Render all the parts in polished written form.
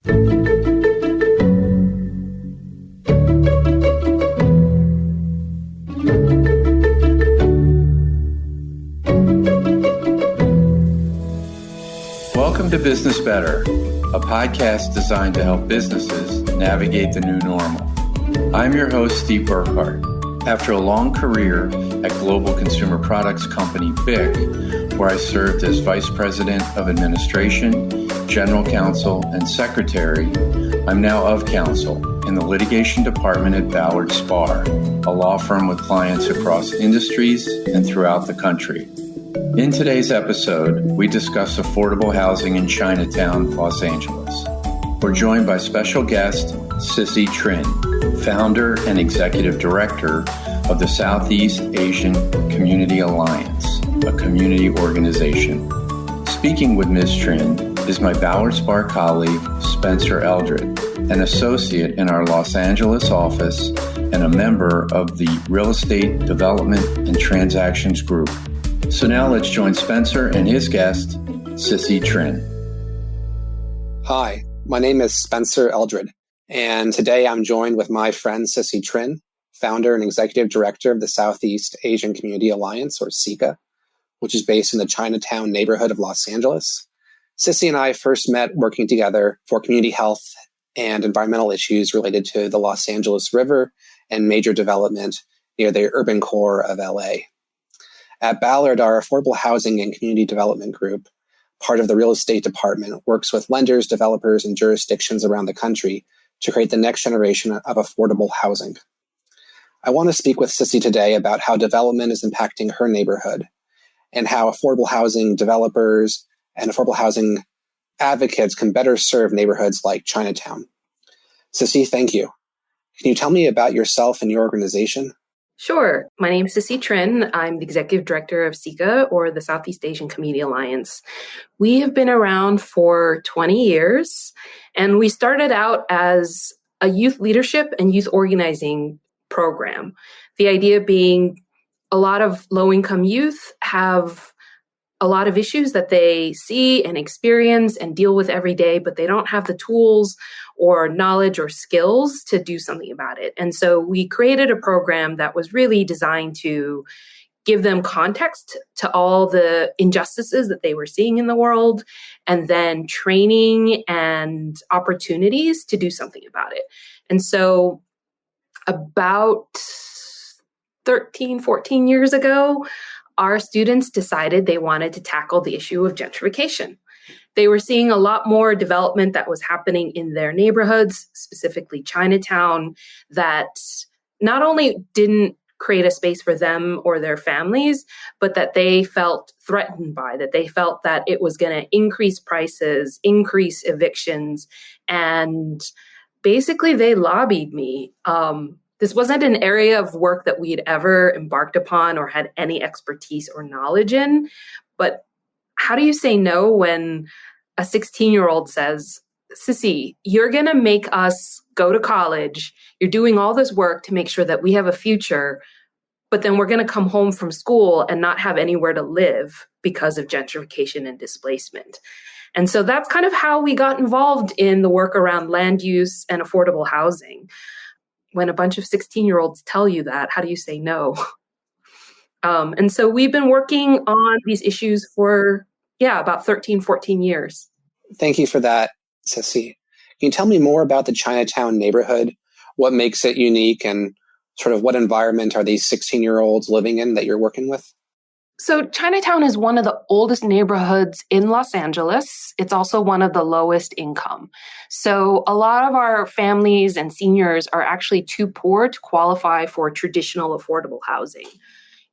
Welcome to Business Better, a podcast designed to help businesses navigate the new normal. I'm your host, Steve Burkhart. After a long career at global consumer products company BIC, where I served as Vice President of Administration, General Counsel, and Secretary, I'm now of counsel in the litigation department at Ballard Spahr, a law firm with clients across industries and throughout the country. In today's episode, we discuss affordable housing in Chinatown, Los Angeles. We're joined by special guest Sissy Trinh, founder and executive director of the Southeast Asian Community Alliance, a community organization. Speaking with Ms. Trinh is my Ballard Spahr colleague, Spencer Eldred, an associate in our Los Angeles office and a member of the Real Estate Development and Transactions Group. So now let's join Spencer and his guest, Sissy Trinh. Hi, my name is Spencer Eldred, and today I'm joined with my friend Sissy Trinh, founder and executive director of the Southeast Asian Community Alliance, or SICA, which is based in the Chinatown neighborhood of Los Angeles. Sissy and I first met working together for community health and environmental issues related to the Los Angeles River and major development near the urban core of LA. At Ballard, our affordable housing and community development group, part of the real estate department, works with lenders, developers, and jurisdictions around the country to create the next generation of affordable housing. I want to speak with Sissy today about how development is impacting her neighborhood and how affordable housing developers and affordable housing advocates can better serve neighborhoods like Chinatown. Sissy, thank you. Can you tell me about yourself and your organization? Sure. My name is Sissy Trinh. I'm the executive director of SICA, or the Southeast Asian Community Alliance. We have been around for 20 years, and we started out as a youth leadership and youth organizing program. The idea being a lot of low-income youth have a lot of issues that they see and experience and deal with every day, but they don't have the tools or knowledge or skills to do something about it. And so we created a program that was really designed to give them context to all the injustices that they were seeing in the world, and then training and opportunities to do something about it. And so about 13, 14 years ago, our students decided they wanted to tackle the issue of gentrification. They were seeing a lot more development that was happening in their neighborhoods, specifically Chinatown, that not only didn't create a space for them or their families, but that they felt threatened by, that they felt that it was going to increase prices, increase evictions, and basically they lobbied me. This wasn't an area of work that we had ever embarked upon or had any expertise or knowledge in. But how do you say no when a 16-year-old says, Sissy, you're going to make us go to college. You're doing all this work to make sure that we have a future, but then we're going to come home from school and not have anywhere to live because of gentrification and displacement. And so that's kind of how we got involved in the work around land use and affordable housing. When a bunch of 16-year-olds tell you that, how do you say no? And so we've been working on these issues for, about 13, 14 years. Thank you for that, Sissy. Can you tell me more about the Chinatown neighborhood? What makes it unique, and sort of what environment are these 16-year-olds living in that you're working with? So Chinatown is one of the oldest neighborhoods in Los Angeles. It's also one of the lowest income. So a lot of our families and seniors are actually too poor to qualify for traditional affordable housing.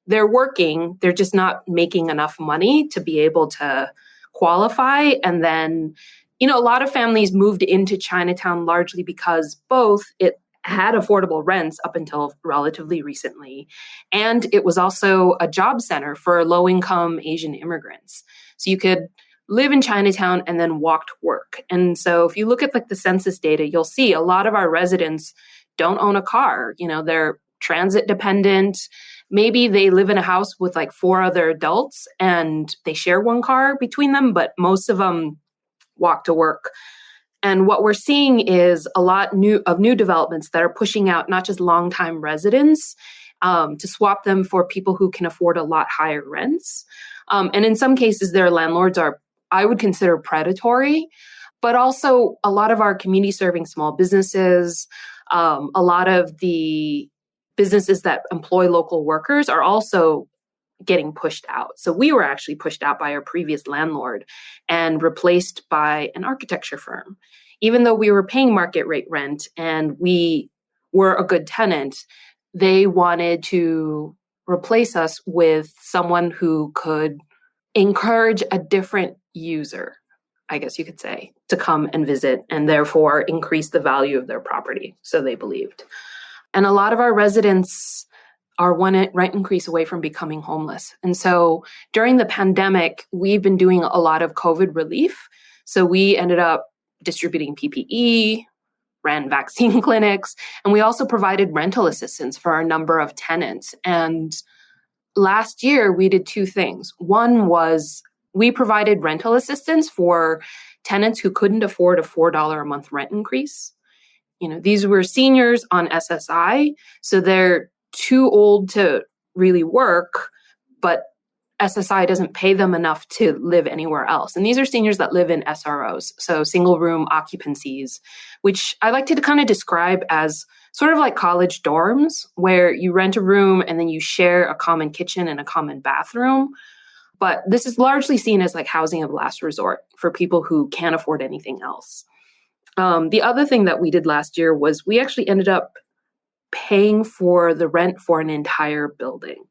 They're working, they're just not making enough money to be able to qualify. And then, a lot of families moved into Chinatown largely because both it had affordable rents up until relatively recently. And it was also a job center for low-income Asian immigrants. So you could live in Chinatown and then walk to work. And so if you look at the census data, you'll see a lot of our residents don't own a car. They're transit dependent. Maybe they live in a house with 4 other adults and they share one car between them, but most of them walk to work. And what we're seeing is a lot of new developments that are pushing out not just longtime residents to swap them for people who can afford a lot higher rents. And in some cases, their landlords are, I would consider, predatory, but also a lot of our community serving small businesses, a lot of the businesses that employ local workers are also getting pushed out. So we were actually pushed out by our previous landlord and replaced by an architecture firm. Even though we were paying market rate rent and we were a good tenant, they wanted to replace us with someone who could encourage a different user, I guess you could say, to come and visit and therefore increase the value of their property. So they believed. And a lot of our residents are one rent increase away from becoming homeless. And so during the pandemic, we've been doing a lot of COVID relief. So we ended up distributing PPE, ran vaccine clinics, and we also provided rental assistance for a number of tenants. And last year, we did two things. One was we provided rental assistance for tenants who couldn't afford a $4 a month rent increase. These were seniors on SSI, so they're too old to really work, but SSI doesn't pay them enough to live anywhere else. And these are seniors that live in SROs, so single room occupancies, which I like to kind of describe as sort of like college dorms, where you rent a room and then you share a common kitchen and a common bathroom. But this is largely seen as like housing of last resort for people who can't afford anything else. The other thing that we did last year was we actually ended up paying for the rent for an entire building.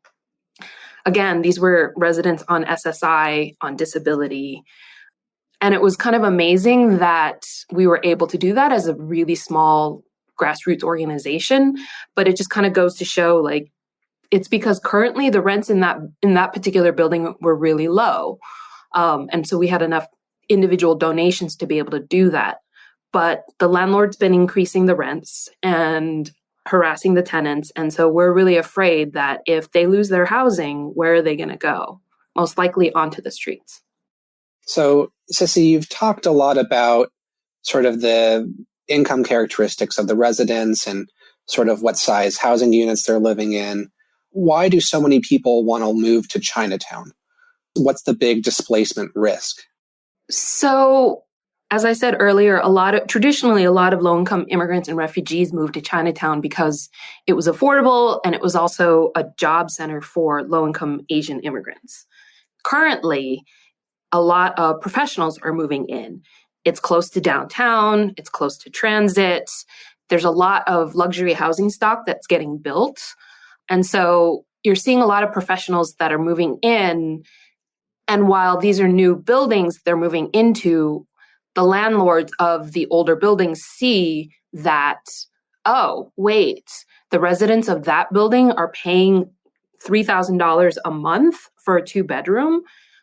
Again, these were residents on SSI, on disability. And it was kind of amazing that we were able to do that as a really small grassroots organization. But it just kind of goes to show, like, it's because currently the rents in that particular building were really low. And so we had enough individual donations to be able to do that. But the landlord's been increasing the rents and harassing the tenants. And so we're really afraid that if they lose their housing, where are they going to go? Most likely onto the streets. So, Sissy, you've talked a lot about sort of the income characteristics of the residents and sort of what size housing units they're living in. Why do so many people want to move to Chinatown? What's the big displacement risk? So, as I said earlier, traditionally a lot of low-income immigrants and refugees moved to Chinatown because it was affordable and it was also a job center for low-income Asian immigrants. Currently, a lot of professionals are moving in. It's close to downtown, it's close to transit. There's a lot of luxury housing stock that's getting built. And so you're seeing a lot of professionals that are moving in. And while these are new buildings they're moving into, the landlords of the older buildings see that, oh, wait, the residents of that building are paying $3,000 a month for a 2-bedroom.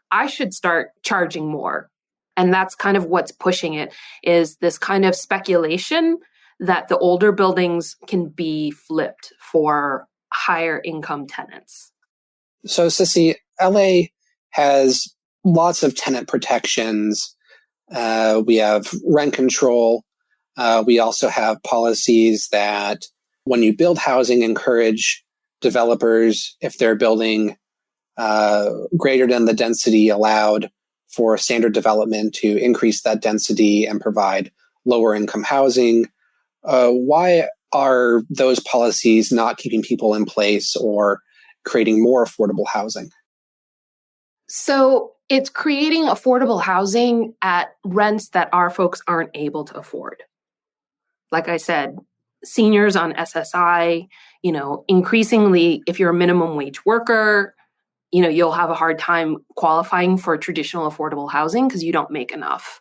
I should start charging more. And that's kind of what's pushing it, is this kind of speculation that the older buildings can be flipped for higher income tenants. So, Sissy, LA has lots of tenant protections. We have rent control. We also have policies that when you build housing, encourage developers, if they're building greater than the density allowed for standard development, to increase that density and provide lower income housing. Why are those policies not keeping people in place or creating more affordable housing? So it's creating affordable housing at rents that our folks aren't able to afford. Like I said, seniors on SSI, increasingly, if you're a minimum wage worker, you'll have a hard time qualifying for traditional affordable housing because you don't make enough.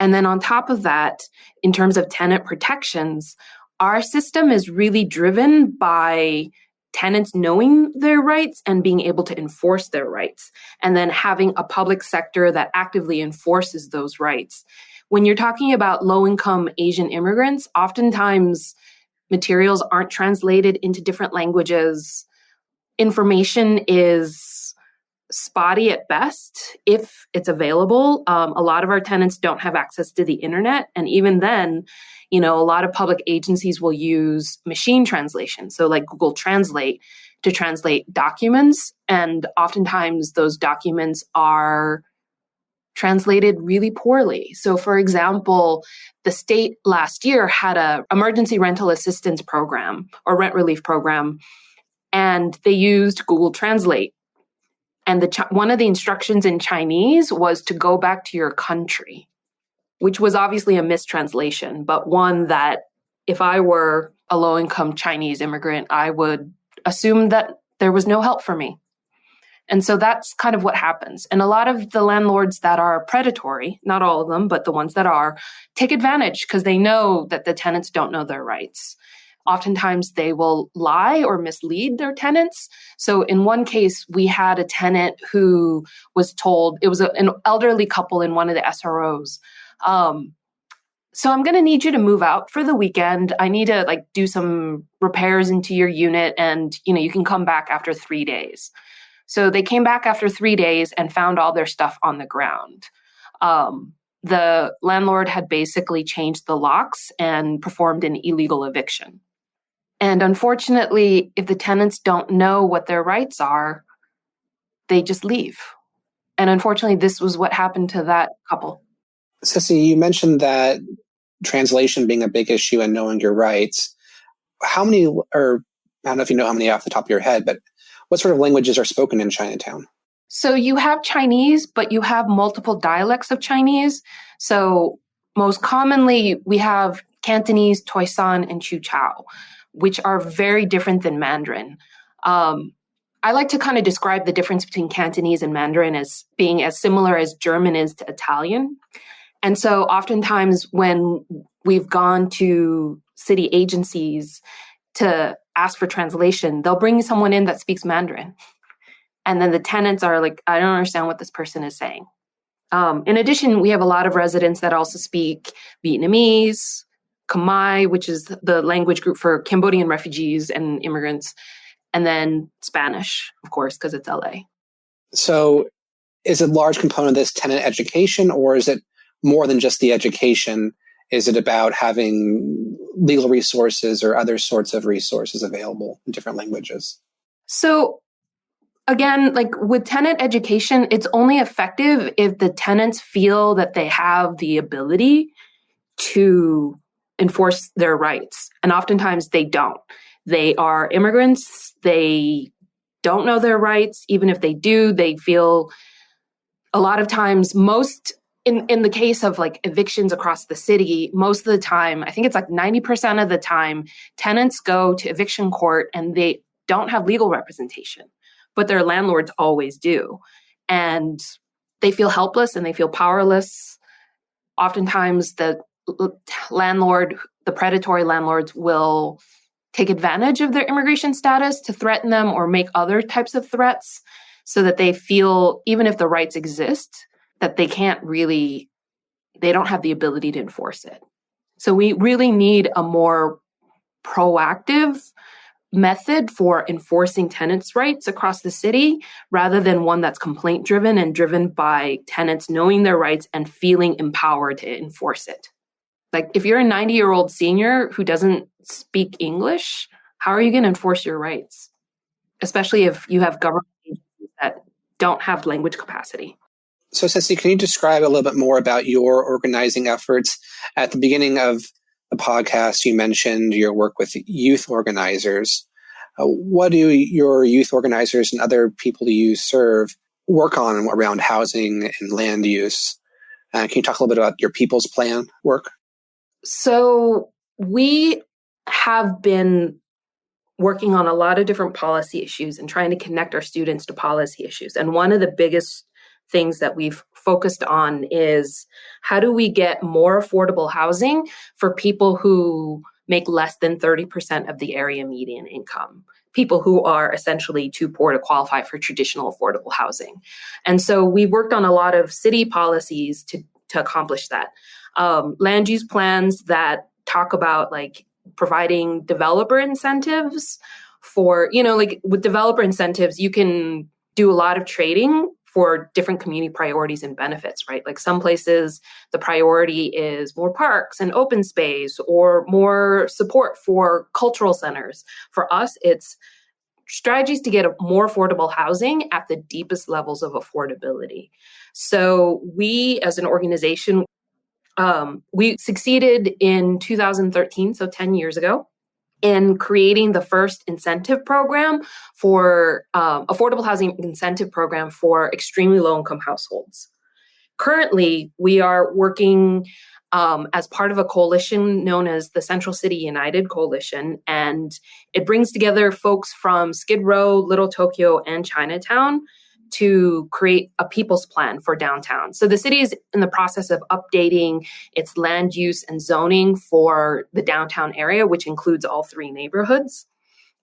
And then on top of that, in terms of tenant protections, our system is really driven by tenants knowing their rights and being able to enforce their rights, and then having a public sector that actively enforces those rights. When you're talking about low-income Asian immigrants, oftentimes materials aren't translated into different languages. Information is spotty at best if it's available. A lot of our tenants don't have access to the internet. And even then, a lot of public agencies will use machine translation. So like Google Translate to translate documents. And oftentimes those documents are translated really poorly. So for example, the state last year had a emergency rental assistance program or rent relief program, and they used Google Translate. And one of the instructions in Chinese was to go back to your country, which was obviously a mistranslation, but one that if I were a low-income Chinese immigrant, I would assume that there was no help for me. And so that's kind of what happens. And a lot of the landlords that are predatory, not all of them, but the ones that are, take advantage because they know that the tenants don't know their rights. Oftentimes they will lie or mislead their tenants. So in one case, we had a tenant who was told, it was an elderly couple in one of the SROs. So I'm going to need you to move out for the weekend. I need to do some repairs into your unit and, you can come back after 3 days. So they came back after 3 days and found all their stuff on the ground. The landlord had basically changed the locks and performed an illegal eviction. And unfortunately, if the tenants don't know what their rights are, they just leave. And unfortunately, this was what happened to that couple. Sissy, you mentioned that translation being a big issue and knowing your rights. How many, or I don't know if you know how many off the top of your head, but what sort of languages are spoken in Chinatown? So you have Chinese, but you have multiple dialects of Chinese. So most commonly, we have Cantonese, Toisan, and Chuchao, which are very different than Mandarin. I like to kind of describe the difference between Cantonese and Mandarin as being as similar as German is to Italian. And so oftentimes when we've gone to city agencies to ask for translation, they'll bring someone in that speaks Mandarin. And then the tenants are like, I don't understand what this person is saying. In addition, we have a lot of residents that also speak Vietnamese, Khmer, which is the language group for Cambodian refugees and immigrants, and then Spanish, of course, because it's LA. So is a large component of this tenant education, or is it more than just the education? Is it about having legal resources or other sorts of resources available in different languages? So again, with tenant education, it's only effective if the tenants feel that they have the ability to enforce their rights. And oftentimes they don't. They are immigrants. They don't know their rights. Even if they do, they feel a lot of times in the case of evictions across the city, most of the time, I think it's 90% of the time, tenants go to eviction court and they don't have legal representation, but their landlords always do. And they feel helpless and they feel powerless. Oftentimes the predatory landlords will take advantage of their immigration status to threaten them or make other types of threats so that they feel, even if the rights exist, that they don't have the ability to enforce it. So we really need a more proactive method for enforcing tenants' rights across the city rather than one that's complaint driven and driven by tenants knowing their rights and feeling empowered to enforce it. If you're a 90-year-old senior who doesn't speak English, how are you going to enforce your rights? Especially if you have government agencies that don't have language capacity. So, Sissy, can you describe a little bit more about your organizing efforts? At the beginning of the podcast, you mentioned your work with youth organizers. What do your youth organizers and other people you serve work on around housing and land use? Can you talk a little bit about your People's Plan work? So we have been working on a lot of different policy issues and trying to connect our students to policy issues. And one of the biggest things that we've focused on is how do we get more affordable housing for people who make less than 30% of the area median income, people who are essentially too poor to qualify for traditional affordable housing. And so we worked on a lot of city policies to accomplish that. Land use plans that talk about providing developer incentives for, with developer incentives, you can do a lot of trading for different community priorities and benefits, right? Like some places, the priority is more parks and open space or more support for cultural centers. For us, it's strategies to get more affordable housing at the deepest levels of affordability. So we, as an organization, we succeeded in 2013, so 10 years ago, in creating the first incentive program for affordable housing incentive program for extremely low income households. Currently, we are working as part of a coalition known as the Central City United Coalition, and it brings together folks from Skid Row, Little Tokyo, and Chinatown to create a people's plan for downtown. So the city is in the process of updating its land use and zoning for the downtown area, which includes all three neighborhoods,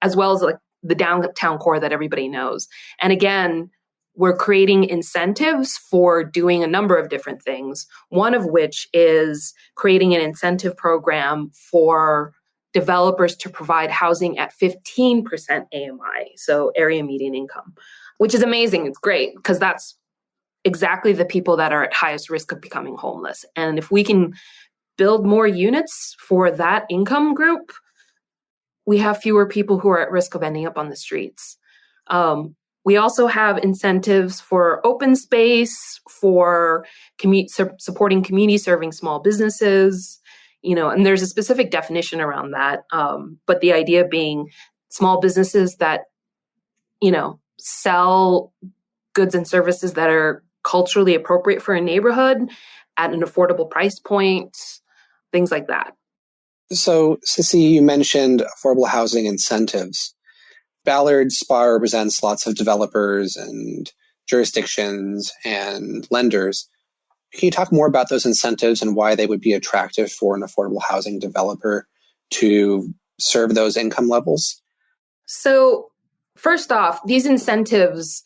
as well as like the downtown core that everybody knows. And again, we're creating incentives for doing a number of different things, one of which is creating an incentive program for developers to provide housing at 15% AMI, so area median income, which is amazing. It's great because that's exactly the people that are at highest risk of becoming homeless. And if we can build more units for that income group, we have fewer people who are at risk of ending up on the streets. We also have incentives for open space, for supporting community serving small businesses, and there's a specific definition around that. But the idea being small businesses that, sell goods and services that are culturally appropriate for a neighborhood at an affordable price point, things like that. So, Sissy, you mentioned affordable housing incentives. Ballard SPA represents lots of developers and jurisdictions and lenders. Can you talk more about those incentives and why they would be attractive for an affordable housing developer to serve those income levels? So, first off, these incentives,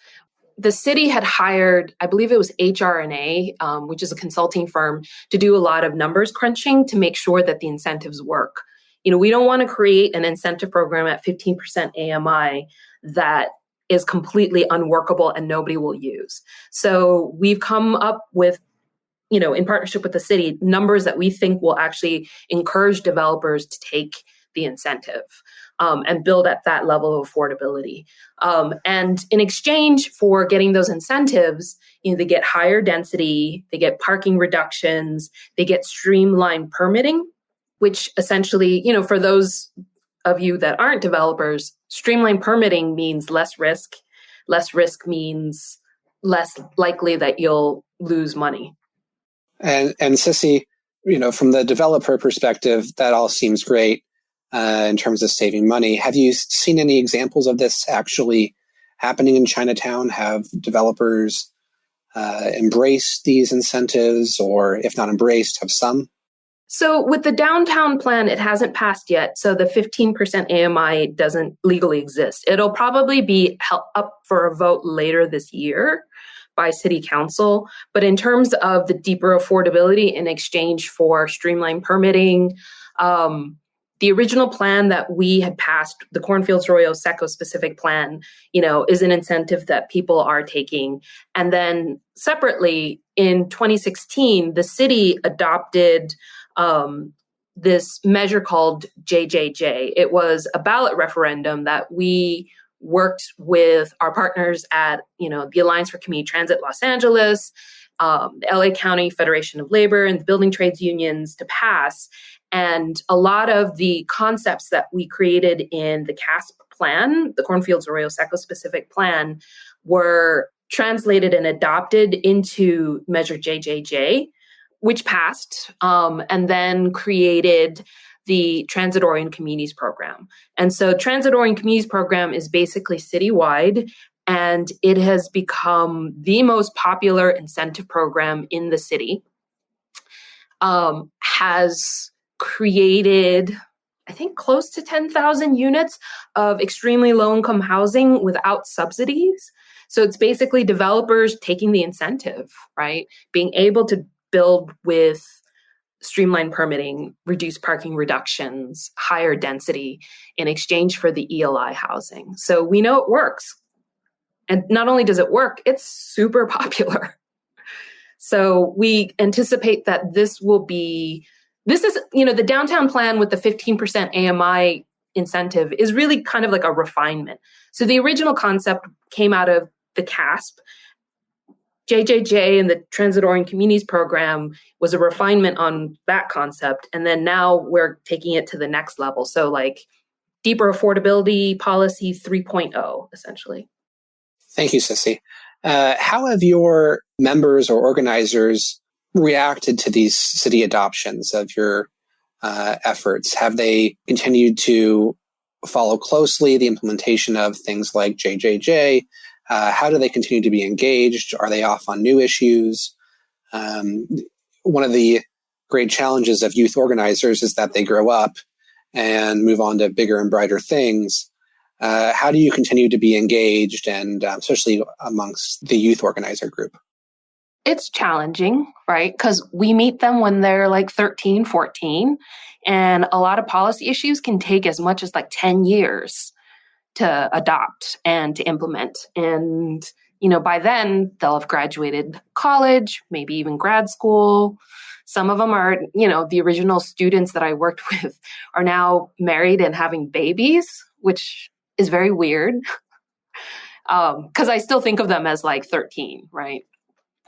the city had hired, I believe it was HR&A, which is a consulting firm, to do a lot of numbers crunching to make sure that the incentives work. We don't want to create an incentive program at 15% AMI that is completely unworkable and nobody will use. So we've come up with, in partnership with the city, numbers that we think will actually encourage developers to take the incentive and build at that level of affordability. And in exchange for getting those incentives, they get higher density, they get parking reductions, they get streamlined permitting, which essentially, for those of you that aren't developers, streamlined permitting means less risk. Less risk means less likely that you'll lose money. And Sissy, from the developer perspective, that all seems great in terms of saving money. Have you seen any examples of this actually happening in Chinatown? Have developers embraced these incentives, or if not embraced, have some? So with the downtown plan, it hasn't passed yet. So the 15% AMI doesn't legally exist. It'll probably be up for a vote later this year by City Council. But in terms of the deeper affordability in exchange for streamlined permitting, the original plan that we had passed, the Cornfields Arroyo Seco specific plan, is an incentive that people are taking. And then separately, in 2016, the city adopted this measure called JJJ. It was a ballot referendum that we worked with our partners at, the Alliance for Community Transit Los Angeles, the LA County Federation of Labor, and the building trades unions to pass. And a lot of the concepts that we created in the CASP plan, the Cornfields Arroyo Seco specific plan, were translated and adopted into Measure JJJ, which passed, and then created the Transit-Oriented Communities Program. And so Transit-Oriented Communities Program is basically citywide, and it has become the most popular incentive program in the city. Has created, I think, close to 10,000 units of extremely low-income housing without subsidies. So it's basically developers taking the incentive, right? Being able to build with streamlined permitting, reduced parking reductions, higher density in exchange for the ELI housing. So we know it works. And not only does it work, it's super popular. So we anticipate that this is, the downtown plan with the 15% AMI incentive is really kind of like a refinement. So the original concept came out of the CASP. JJJ and the Transit-Oriented Communities program was a refinement on that concept. And then now we're taking it to the next level. So like deeper affordability policy 3.0, essentially. Thank you, Sissy. How have your members or organizers reacted to these city adoptions of your efforts? Have they continued to follow closely the implementation of things like JJJ? How do they continue to be engaged? Are they off on new issues? One of the great challenges of youth organizers is that they grow up and move on to bigger and brighter things. How do you continue to be engaged, and especially amongst the youth organizer group? It's challenging, right? Because we meet them when they're like 13, 14, and a lot of policy issues can take as much as like 10 years to adopt and to implement. And, by then they'll have graduated college, maybe even grad school. Some of them are, the original students that I worked with are now married and having babies, which is very weird. Because I still think of them as like 13, right?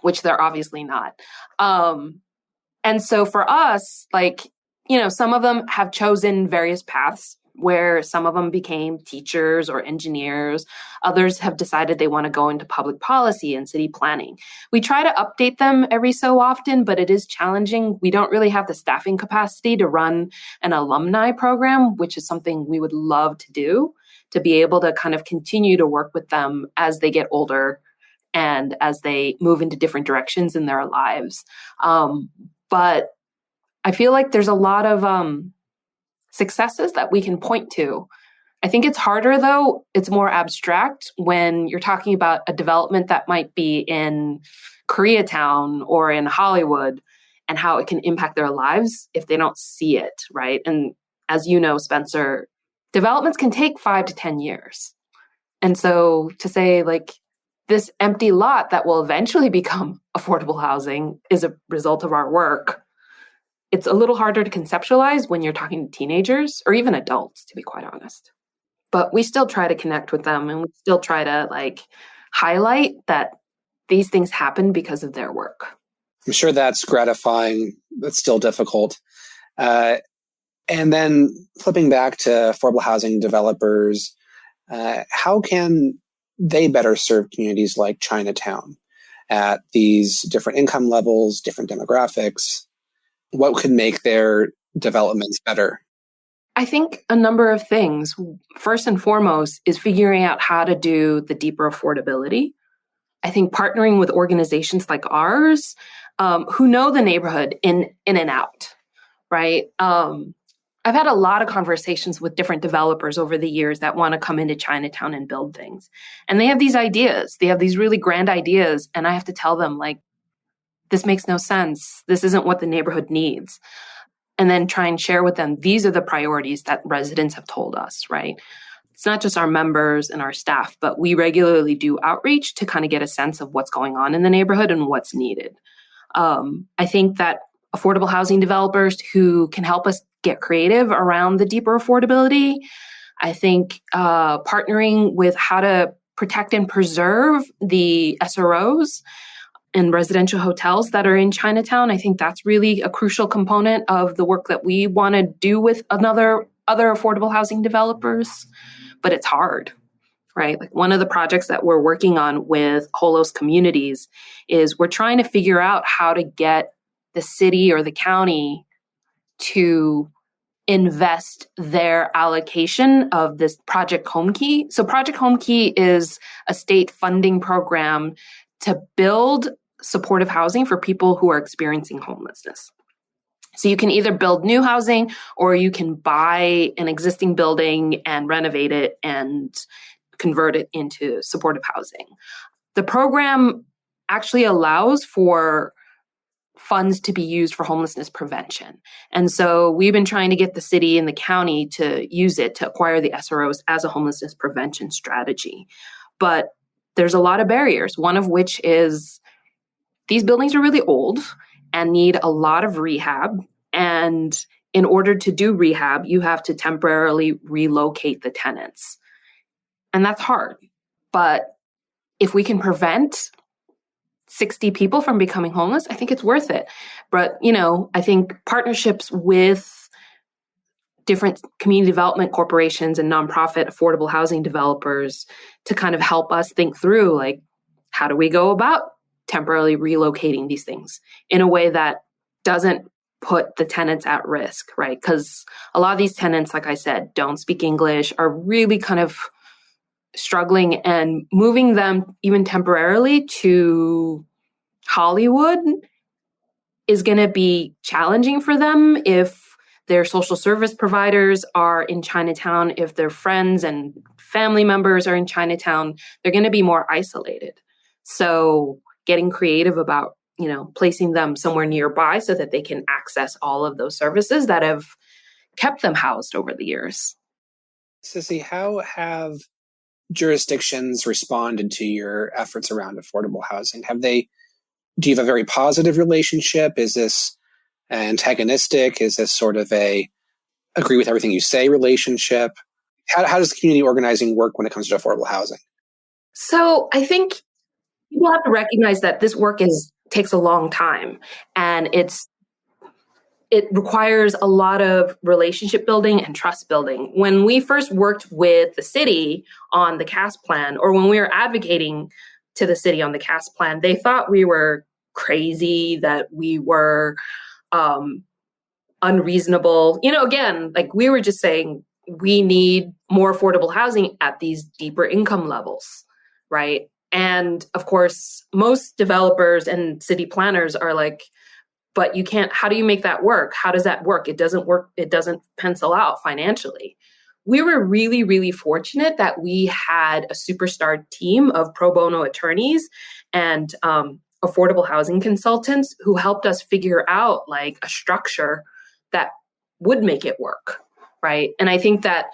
Which they're obviously not. And so for us, some of them have chosen various paths where some of them became teachers or engineers. Others have decided they want to go into public policy and city planning. We try to update them every so often, but it is challenging. We don't really have the staffing capacity to run an alumni program, which is something we would love to do, to be able to kind of continue to work with them as they get older and as they move into different directions in their lives. But I feel like there's a lot of successes that we can point to. I think it's harder, though. It's more abstract when you're talking about a development that might be in Koreatown or in Hollywood and how it can impact their lives if they don't see it, right? And as you know, Spencer, developments can take 5 to 10 years. And so to say this empty lot that will eventually become affordable housing is a result of our work, it's a little harder to conceptualize when you're talking to teenagers or even adults, to be quite honest. But we still try to connect with them, and we still try to highlight that these things happen because of their work. I'm sure that's gratifying. That's still difficult. And then flipping back to affordable housing developers, how can they better serve communities like Chinatown at these different income levels, different demographics? What could make their developments better? I think a number of things. First and foremost is figuring out how to do the deeper affordability. I think partnering with organizations like ours who know the neighborhood in and out, right? I've had a lot of conversations with different developers over the years that want to come into Chinatown and build things. And they have these ideas. They have these really grand ideas. And I have to tell them, this makes no sense. This isn't what the neighborhood needs. And then try and share with them, these are the priorities that residents have told us, right? It's not just our members and our staff, but we regularly do outreach to kind of get a sense of what's going on in the neighborhood and what's needed. I think that affordable housing developers who can help us get creative around the deeper affordability, I think partnering with how to protect and preserve the SROs and residential hotels that are in Chinatown, I think that's really a crucial component of the work that we want to do with other affordable housing developers. But it's hard, right? One of the projects that we're working on with Holos Communities is we're trying to figure out how to get the city or the county to invest their allocation of this Project Home Key. So Project Home Key is a state funding program to build supportive housing for people who are experiencing homelessness. So you can either build new housing or you can buy an existing building and renovate it and convert it into supportive housing. The program actually allows for funds to be used for homelessness prevention. And so we've been trying to get the city and the county to use it to acquire the SROs as a homelessness prevention strategy. But there's a lot of barriers, one of which is these buildings are really old and need a lot of rehab. And in order to do rehab, you have to temporarily relocate the tenants. And that's hard. But if we can prevent 60 people from becoming homeless, I think it's worth it. But, I think partnerships with different community development corporations and nonprofit affordable housing developers to kind of help us think through, like, how do we go about temporarily relocating these things in a way that doesn't put the tenants at risk, right? Because a lot of these tenants, like I said, don't speak English, are really kind of struggling, and moving them even temporarily to Hollywood is going to be challenging for them if their social service providers are in Chinatown, if their friends and family members are in Chinatown, they're going to be more isolated. So getting creative about, placing them somewhere nearby so that they can access all of those services that have kept them housed over the years. Sissy, how have jurisdictions responded to your efforts around affordable housing? Do you have a very positive relationship? Is this antagonistic? Is this sort of a agree with everything you say relationship? How does community organizing work when it comes to affordable housing? So I think people have to recognize that this work takes a long time, and it requires a lot of relationship building and trust building. When we first worked with the city on the CAS plan, or when we were advocating to the city on the CAS plan, they thought we were crazy, that we were unreasonable. Again, like, we were just saying we need more affordable housing at these deeper income levels, right? And of course, most developers and city planners are like, but you can't, how do you make that work? How does that work? It doesn't work. It doesn't pencil out financially. We were really, really fortunate that we had a superstar team of pro bono attorneys and affordable housing consultants who helped us figure out, like, a structure that would make it work, right? And I think that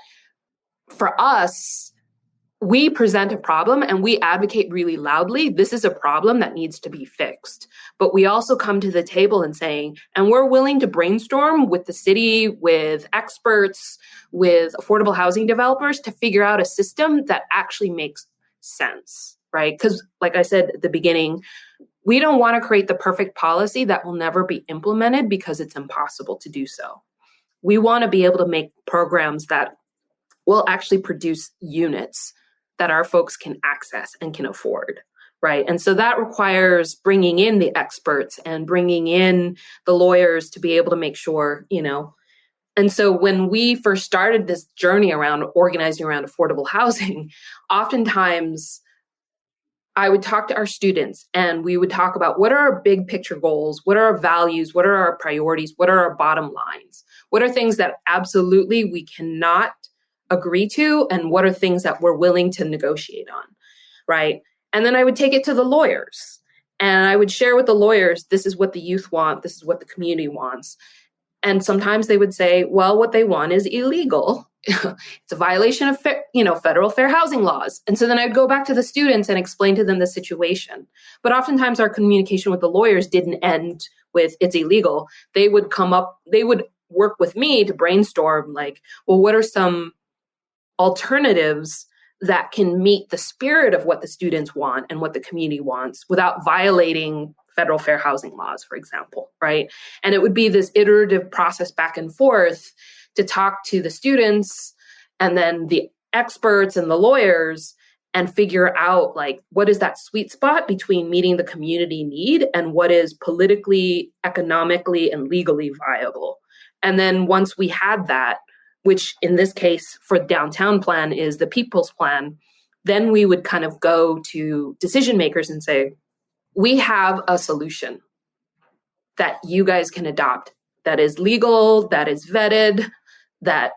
for us, we present a problem and we advocate really loudly. This is a problem that needs to be fixed. But we also come to the table and saying, and we're willing to brainstorm with the city, with experts, with affordable housing developers to figure out a system that actually makes sense, right? Because like I said at the beginning, we don't want to create the perfect policy that will never be implemented because it's impossible to do so. We want to be able to make programs that will actually produce units that our folks can access and can afford, right? And so that requires bringing in the experts and bringing in the lawyers to be able to make sure, And so when we first started this journey around organizing around affordable housing, oftentimes I would talk to our students and we would talk about what are our big picture goals, what are our values, what are our priorities, what are our bottom lines, what are things that absolutely we cannot agree to, and what are things that we're willing to negotiate on, right? And then I would take it to the lawyers and I would share with the lawyers, this is what the youth want, this is what the community wants. And sometimes they would say, well, what they want is illegal. It's a violation of federal fair housing laws. And so then I'd go back to the students and explain to them the situation. But oftentimes our communication with the lawyers didn't end with it's illegal. They would work with me to brainstorm, like, well, what are some alternatives that can meet the spirit of what the students want and what the community wants without violating federal fair housing laws, for example, right? And it would be this iterative process back and forth to talk to the students and then the experts and the lawyers and figure out, like, what is that sweet spot between meeting the community need and what is politically, economically, and legally viable. And then once we had that, which in this case for downtown plan is the people's plan, then we would kind of go to decision makers and say, we have a solution that you guys can adopt that is legal, that is vetted, that,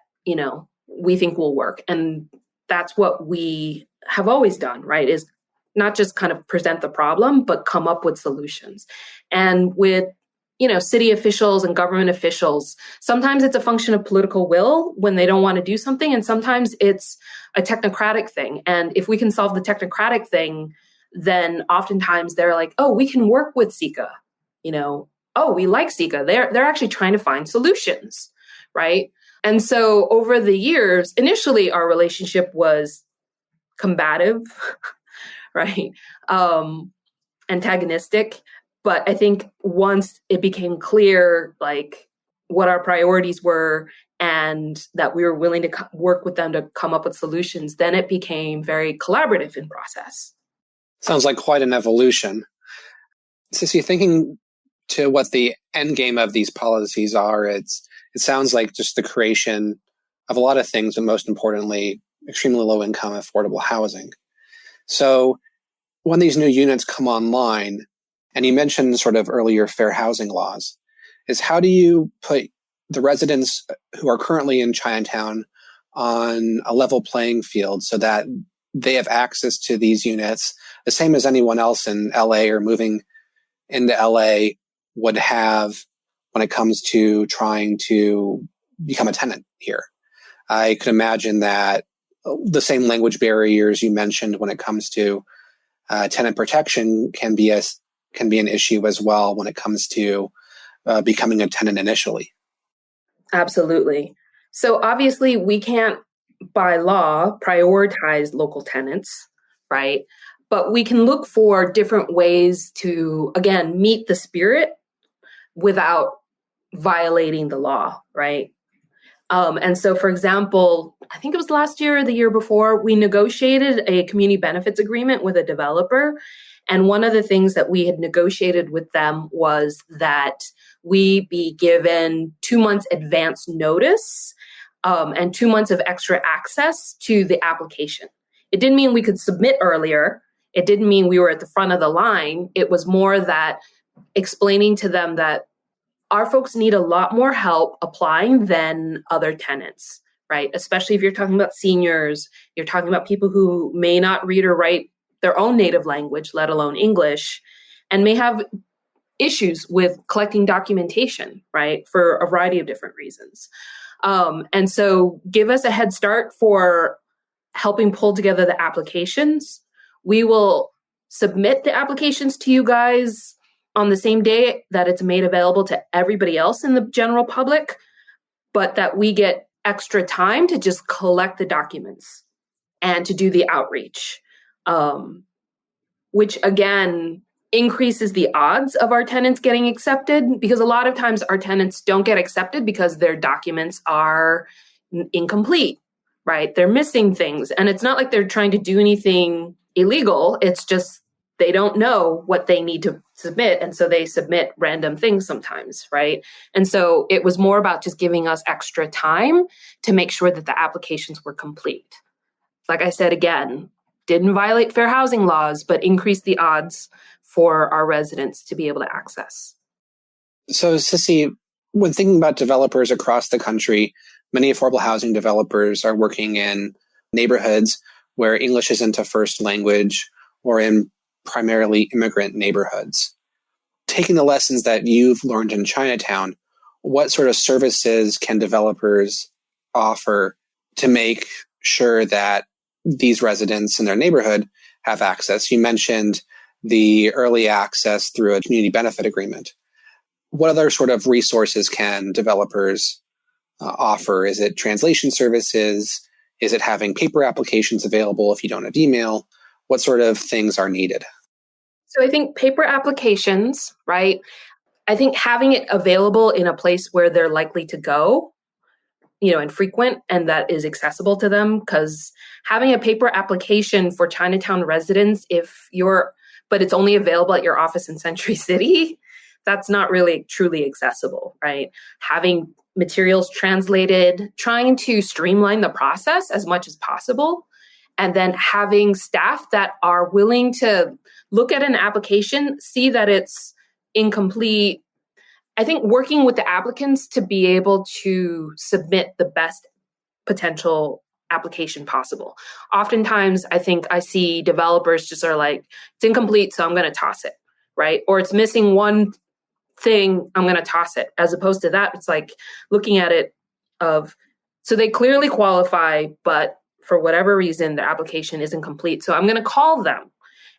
we think will work. And that's what we have always done, right? Is not just kind of present the problem, but come up with solutions. And with, city officials and government officials. Sometimes it's a function of political will when they don't want to do something, and sometimes it's a technocratic thing. And if we can solve the technocratic thing, then oftentimes they're like, oh, we can work with Sika. Oh, we like Sika. They're actually trying to find solutions, right? And so over the years, initially our relationship was combative, right? Antagonistic. But I think once it became clear, like, what our priorities were and that we were willing to work with them to come up with solutions, then it became very collaborative in process. Sounds like quite an evolution. Sissy, thinking to what the end game of these policies are, it sounds like just the creation of a lot of things, but most importantly, extremely low income, affordable housing. So when these new units come online, and you mentioned sort of earlier fair housing laws, is how do you put the residents who are currently in Chinatown on a level playing field so that they have access to these units the same as anyone else in LA or moving into LA would have when it comes to trying to become a tenant here? I could imagine that the same language barriers you mentioned when it comes to tenant protection can be an issue as well when it comes to becoming a tenant initially. Absolutely. So obviously we can't, by law, prioritize local tenants, right? But we can look for different ways to, again, meet the spirit without violating the law, right? And so, for example, I think it was last year or the year before, we negotiated a community benefits agreement with a developer. And one of the things that we had negotiated with them was that we be given 2 months advance notice and 2 months of extra access to the application. It didn't mean we could submit earlier. It didn't mean we were at the front of the line. It was more that explaining to them that our folks need a lot more help applying than other tenants, right? Especially if you're talking about seniors, you're talking about people who may not read or write their own native language, let alone English, and may have issues with collecting documentation, right? For a variety of different reasons. And so give us a head start for helping pull together the applications. We will submit the applications to you guys on the same day that it's made available to everybody else in the general public, but that we get extra time to just collect the documents and to do the outreach, which again increases the odds of our tenants getting accepted, because a lot of times our tenants don't get accepted because their documents are incomplete, right? They're missing things. And it's not like they're trying to do anything illegal. It's just they don't know what they need to submit. And so they submit random things sometimes, right? And so it was more about just giving us extra time to make sure that the applications were complete. Like I said, again, didn't violate fair housing laws, but increased the odds for our residents to be able to access. So, Sissy, when thinking about developers across the country, many affordable housing developers are working in neighborhoods where English isn't a first language or in primarily immigrant neighborhoods. Taking the lessons that you've learned in Chinatown, what sort of services can developers offer to make sure that these residents in their neighborhood have access? You mentioned the early access through a community benefit agreement. What other sort of resources can developers offer? Is it translation services? Is it having paper applications available if you don't have email? What sort of things are needed? So I think paper applications, right? I think having it available in a place where they're likely to go, and frequent, and that is accessible to them, because having a paper application for Chinatown residents, but it's only available at your office in Century City, that's not really truly accessible, right? Having materials translated, trying to streamline the process as much as possible, and then having staff that are willing to look at an application, see that it's incomplete. I think working with the applicants to be able to submit the best potential application possible. Oftentimes, I think I see developers just are like, it's incomplete, so I'm going to toss it, right? Or it's missing one thing, I'm going to toss it. As opposed to that, it's like looking at it so they clearly qualify, but for whatever reason, the application isn't complete. So I'm going to call them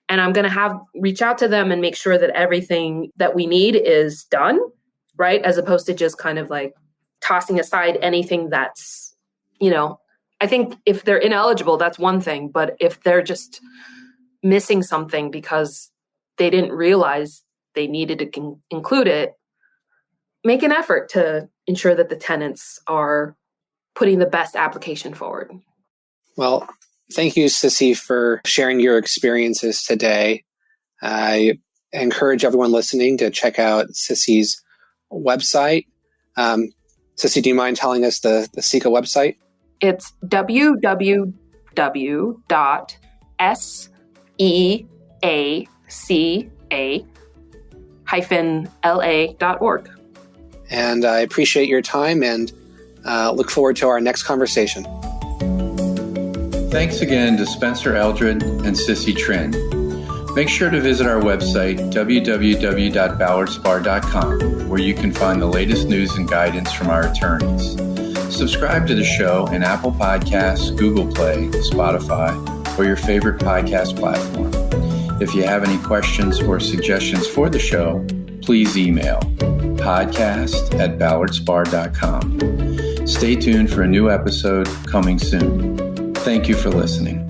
and I'm going to reach out to them and make sure that everything that we need is done, right? As opposed to just kind of like tossing aside anything that's, I think if they're ineligible, that's one thing. But if they're just missing something because they didn't realize they needed to include it, make an effort to ensure that the tenants are putting the best application forward. Well, thank you, Sissy, for sharing your experiences today. I encourage everyone listening to check out Sissy's website. Sissy, do you mind telling us the SECA website? It's www.seaca-la.org. And I appreciate your time and look forward to our next conversation. Thanks again to Spencer Eldred and Sissy Trinh. Make sure to visit our website, www.ballardspar.com, where you can find the latest news and guidance from our attorneys. Subscribe to the show in Apple Podcasts, Google Play, Spotify, or your favorite podcast platform. If you have any questions or suggestions for the show, please email podcast@ballardspar.com. Stay tuned for a new episode coming soon. Thank you for listening.